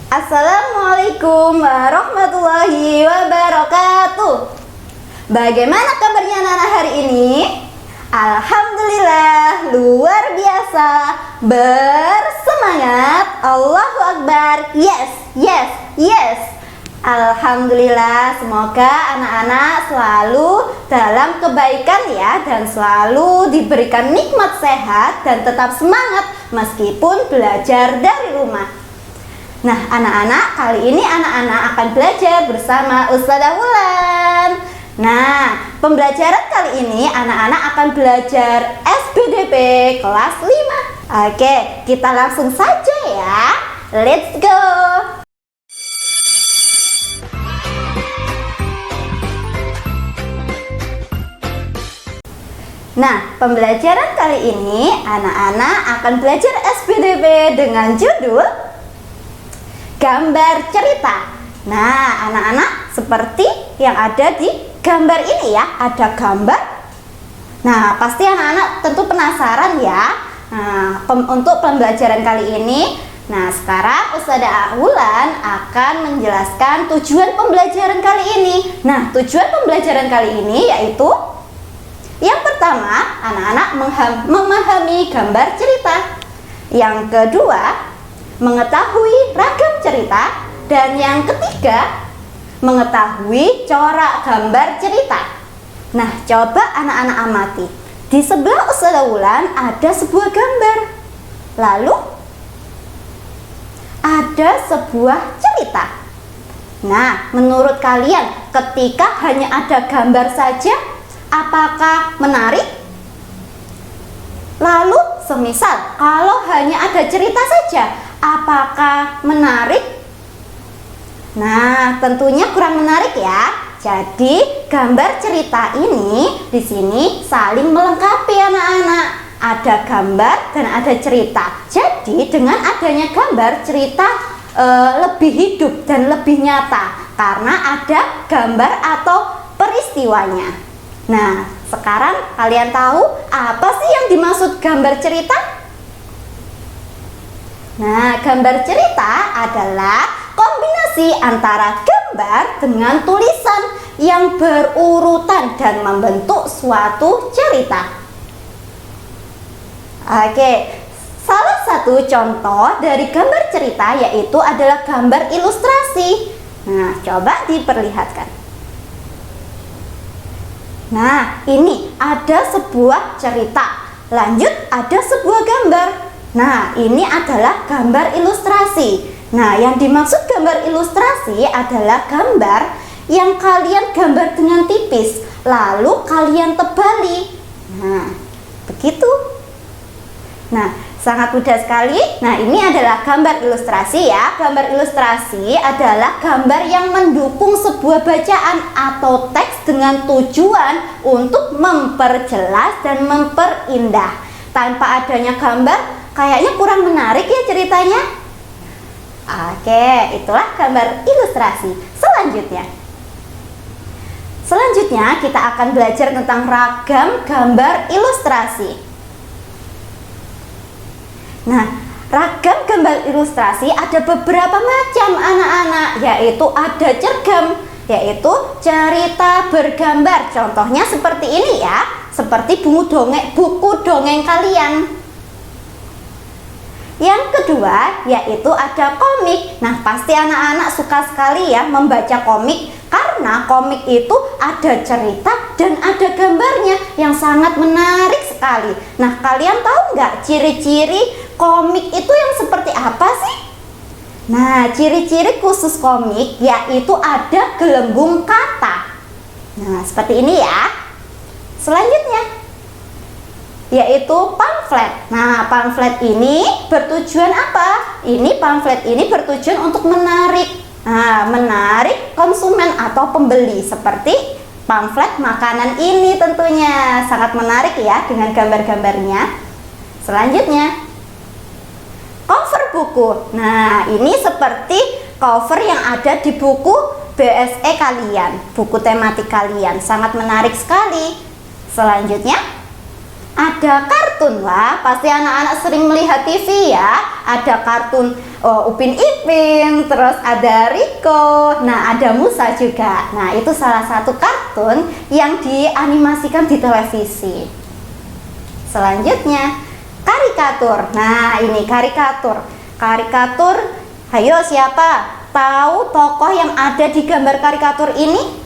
Assalamualaikum warahmatullahi wabarakatuh. Bagaimana kabarnya anak-anak hari ini? Alhamdulillah, luar biasa, bersemangat, Allahu Akbar, yes, yes, yes. Alhamdulillah, semoga anak-anak selalu dalam kebaikan ya, dan selalu diberikan nikmat sehat dan tetap semangat meskipun belajar dari rumah. Nah anak-anak, kali ini anak-anak akan belajar bersama Ustazah Wulan. Nah, pembelajaran kali ini anak-anak akan belajar SPDP kelas 5. Oke, kita langsung saja ya. Let's go. Nah, pembelajaran kali ini anak-anak akan belajar SPDP dengan judul gambar cerita. Nah, anak-anak, seperti yang ada di gambar ini ya, ada gambar. Nah, pasti anak-anak tentu penasaran ya. Nah, untuk pembelajaran kali ini, nah sekarang Ustazah Wulan akan menjelaskan tujuan pembelajaran kali ini. Nah, tujuan pembelajaran kali ini yaitu yang pertama, anak-anak memahami gambar cerita. Yang kedua, mengetahui ragam cerita. Dan yang ketiga, mengetahui corak gambar cerita. Nah, coba anak-anak amati. Di sebelah Ustazah Wulan ada sebuah gambar. Lalu ada sebuah cerita. Nah, menurut kalian ketika hanya ada gambar saja, apakah menarik? Lalu semisal kalau hanya ada cerita saja, apakah menarik? Nah, tentunya kurang menarik ya. Jadi, gambar cerita ini di sini saling melengkapi anak-anak. Ada gambar dan ada cerita. Jadi, dengan adanya gambar, cerita lebih hidup dan lebih nyata karena ada gambar atau peristiwanya. Nah, sekarang kalian tahu apa sih yang dimaksud gambar cerita? Nah, gambar cerita adalah kombinasi antara gambar dengan tulisan yang berurutan dan membentuk suatu cerita. Oke, salah satu contoh dari gambar cerita yaitu adalah gambar ilustrasi. Nah, coba diperlihatkan. Nah, ini ada sebuah cerita. Lanjut, ada sebuah gambar. Nah, ini adalah gambar ilustrasi. Nah, yang dimaksud gambar ilustrasi adalah gambar yang kalian gambar dengan tipis, lalu kalian tebali. Nah, begitu. Nah, sangat mudah sekali. Nah, ini adalah gambar ilustrasi ya. Gambar ilustrasi adalah gambar yang mendukung sebuah bacaan atau teks dengan tujuan untuk memperjelas dan memperindah. Tanpa adanya gambar, kayaknya kurang menarik ya ceritanya. Oke, itulah gambar ilustrasi. Selanjutnya kita akan belajar tentang ragam gambar ilustrasi. Nah, ragam gambar ilustrasi ada beberapa macam anak-anak, yaitu ada cergam, yaitu cerita bergambar. Contohnya seperti ini ya, seperti buku dongeng kalian. Yang kedua yaitu ada komik. Nah, pasti anak-anak suka sekali ya membaca komik, karena komik itu ada cerita dan ada gambarnya yang sangat menarik sekali. Nah, kalian tahu nggak ciri-ciri komik itu yang seperti apa sih? Nah, ciri-ciri khusus komik yaitu ada gelembung kata. Nah, seperti ini ya. Selanjutnya yaitu pamflet. Nah, pamflet ini bertujuan apa? Pamflet ini bertujuan untuk menarik. Nah, menarik konsumen atau pembeli, seperti pamflet makanan ini tentunya sangat menarik ya dengan gambar-gambarnya. Selanjutnya, cover buku. Nah, ini seperti cover yang ada di buku BSE kalian, buku tematik kalian, sangat menarik sekali. Selanjutnya, ada kartu. kartun. Wah, pasti anak-anak sering melihat TV ya. Ada kartun Upin Ipin, terus ada Riko, nah ada Musa juga. Nah, itu salah satu kartun yang dianimasikan di televisi. Selanjutnya, karikatur. Nah, ini karikatur. Karikatur, ayo siapa tahu tokoh yang ada di gambar karikatur ini?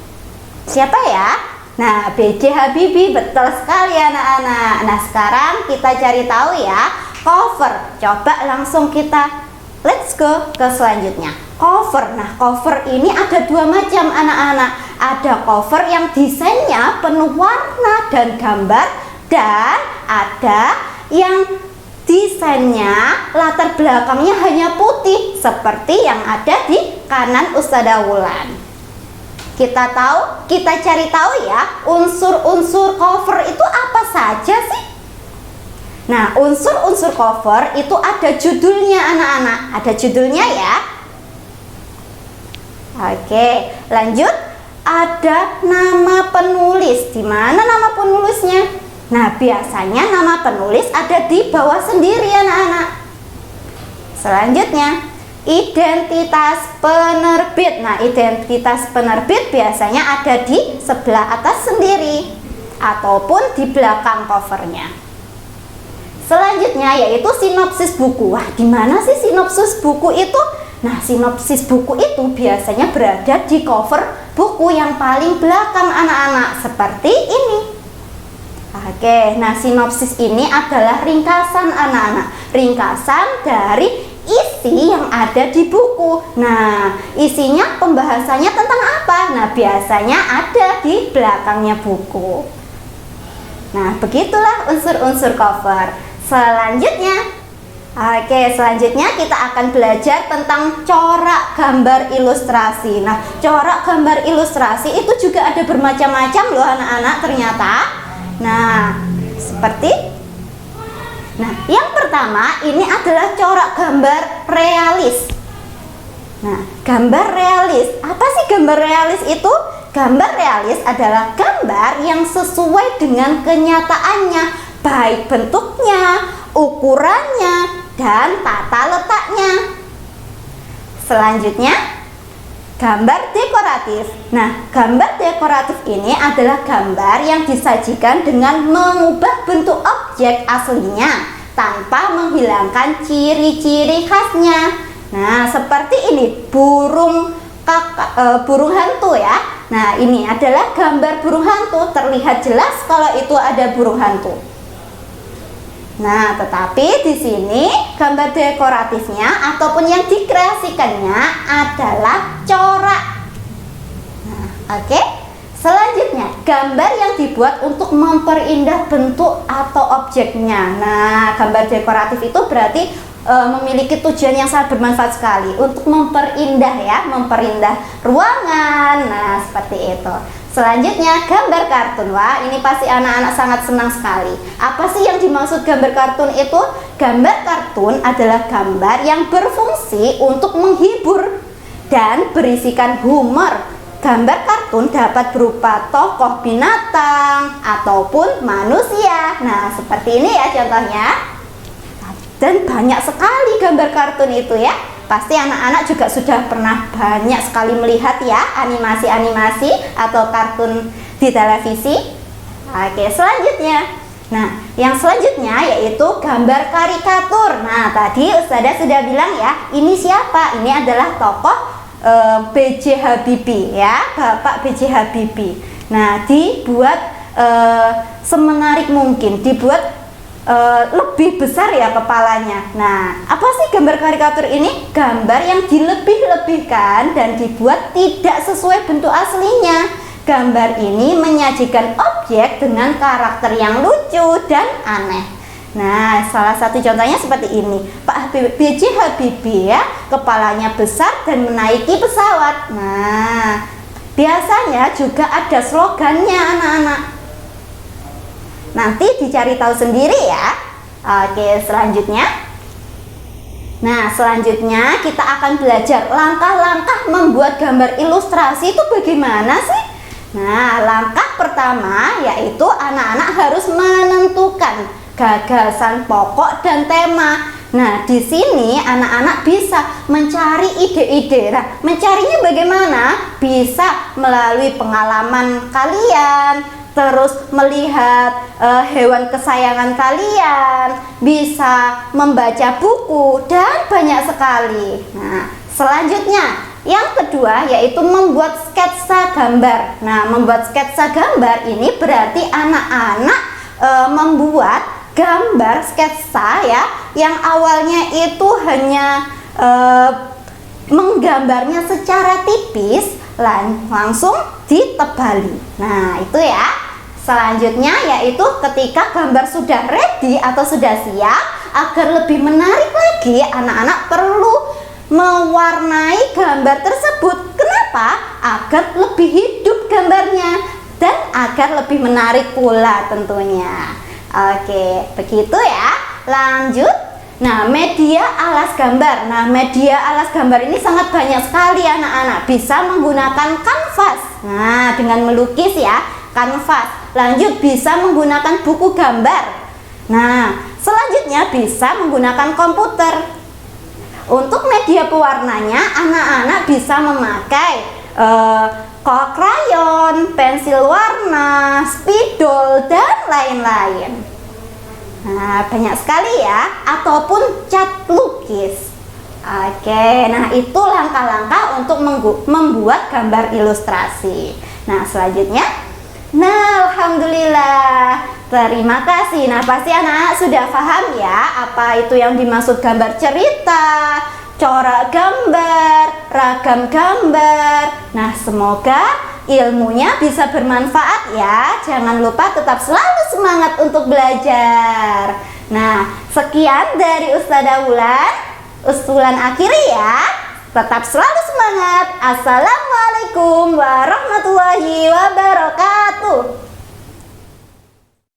Siapa ya? Nah, B.J. Habibie, betul sekali anak-anak. Nah, sekarang kita cari tahu ya cover. Coba langsung kita let's go ke selanjutnya. Cover. Nah, cover ini ada dua macam anak-anak. Ada cover yang desainnya penuh warna dan gambar, dan ada yang desainnya latar belakangnya hanya putih seperti yang ada di kanan Ustadzah Wulan. Kita cari tahu ya, unsur-unsur cover itu apa saja sih? Nah, unsur-unsur cover itu ada judulnya anak-anak. Ada judulnya ya. Oke, lanjut. Ada nama penulis. Di mana nama penulisnya? Nah, biasanya nama penulis ada di bawah sendiri anak-anak. Selanjutnya, identitas penerbit. Nah, identitas penerbit biasanya ada di sebelah atas sendiri ataupun di belakang covernya. Selanjutnya yaitu sinopsis buku. Wah, di mana sih sinopsis buku itu? Nah, sinopsis buku itu biasanya berada di cover buku yang paling belakang anak-anak, seperti ini. Oke, nah sinopsis ini adalah ringkasan anak-anak. Ringkasan dari isi yang ada di buku. Nah, isinya pembahasannya tentang apa? Nah, biasanya ada di belakangnya buku. Nah, begitulah unsur-unsur cover. Selanjutnya, selanjutnya kita akan belajar tentang corak gambar ilustrasi. Nah, corak gambar ilustrasi itu juga ada bermacam-macam loh anak-anak ternyata. Nah, yang pertama ini adalah corak gambar realis. Nah, gambar realis. Apa sih gambar realis itu? Gambar realis adalah gambar yang sesuai dengan kenyataannya, baik bentuknya, ukurannya, dan tata letaknya. Selanjutnya, gambar dekoratif. Nah, gambar dekoratif ini adalah gambar yang disajikan dengan mengubah bentuk objek aslinya tanpa menghilangkan ciri-ciri khasnya. Nah, seperti ini burung hantu ya. Nah, ini adalah gambar burung hantu. Terlihat jelas kalau itu ada burung hantu. Nah, tetapi di sini gambar dekoratifnya ataupun yang dikreasikannya adalah corak. Nah, oke. Selanjutnya, gambar yang dibuat untuk memperindah bentuk atau objeknya. Nah, gambar dekoratif itu berarti memiliki tujuan yang sangat bermanfaat sekali untuk memperindah ya, memperindah ruangan. Nah, seperti itu. Selanjutnya, gambar kartun. Wah, ini pasti anak-anak sangat senang sekali. Apa sih yang dimaksud gambar kartun itu? Gambar kartun adalah gambar yang berfungsi untuk menghibur dan berisikan humor. Gambar kartun dapat berupa tokoh binatang ataupun manusia. Nah, seperti ini ya contohnya. Dan banyak sekali gambar kartun itu ya. Pasti anak-anak juga sudah pernah banyak sekali melihat ya animasi-animasi atau kartun di televisi. Oke, selanjutnya. Nah, yang selanjutnya yaitu gambar karikatur. Nah, tadi Ustadzah sudah bilang ya, ini siapa? Ini adalah tokoh B.J. Habibie ya, Bapak B.J. Habibie. Nah, dibuat semenarik mungkin, dibuat lebih besar ya kepalanya. Nah, apa sih gambar karikatur ini? Gambar yang dilebih-lebihkan dan dibuat tidak sesuai bentuk aslinya. Gambar ini menyajikan objek dengan karakter yang lucu dan aneh. Nah, salah satu contohnya seperti ini. Pak B.J. Habibie ya, kepalanya besar dan menaiki pesawat. Nah, biasanya juga ada slogannya anak-anak. Nanti dicari tahu sendiri ya. Oke, selanjutnya. Nah, selanjutnya kita akan belajar langkah-langkah membuat gambar ilustrasi itu bagaimana sih? Nah, langkah pertama yaitu anak-anak harus menentukan gagasan pokok dan tema. Nah, di sini anak-anak bisa mencari ide-ide. Nah, mencarinya bagaimana? Bisa melalui pengalaman kalian, terus melihat hewan kesayangan kalian, bisa membaca buku, dan banyak sekali. Nah, selanjutnya yang kedua yaitu membuat sketsa gambar. Nah, membuat sketsa gambar ini berarti anak-anak membuat gambar sketsa ya, yang awalnya itu hanya menggambarnya secara tipis langsung ditebali. Nah, itu ya. Selanjutnya yaitu ketika gambar sudah ready atau sudah siap, agar lebih menarik lagi, anak-anak perlu mewarnai gambar tersebut. Kenapa? Agar lebih hidup gambarnya dan agar lebih menarik pula tentunya. Oke, begitu ya. Lanjut. Nah, media alas gambar. Nah, media alas gambar ini sangat banyak sekali anak-anak. Bisa menggunakan kanvas. Nah, dengan melukis ya, kanvas. Lanjut, bisa menggunakan buku gambar. Nah, selanjutnya bisa menggunakan komputer. Untuk media pewarnanya, anak-anak bisa memakai krayon, pensil warna, spidol, dan lain-lain. Nah, banyak sekali ya, ataupun cat lukis. Oke, nah itu langkah-langkah untuk membuat gambar ilustrasi. Nah, selanjutnya, nah alhamdulillah, terima kasih. Nah, pasti anak-anak sudah paham ya apa itu yang dimaksud gambar cerita, corak gambar, ragam gambar. Nah, semoga ilmunya bisa bermanfaat ya. Jangan lupa tetap selalu semangat untuk belajar. Nah, sekian dari Ustadzah Usulan akhiri ya. Tetap selalu semangat. Assalamualaikum warahmatullahi wabarakatuh.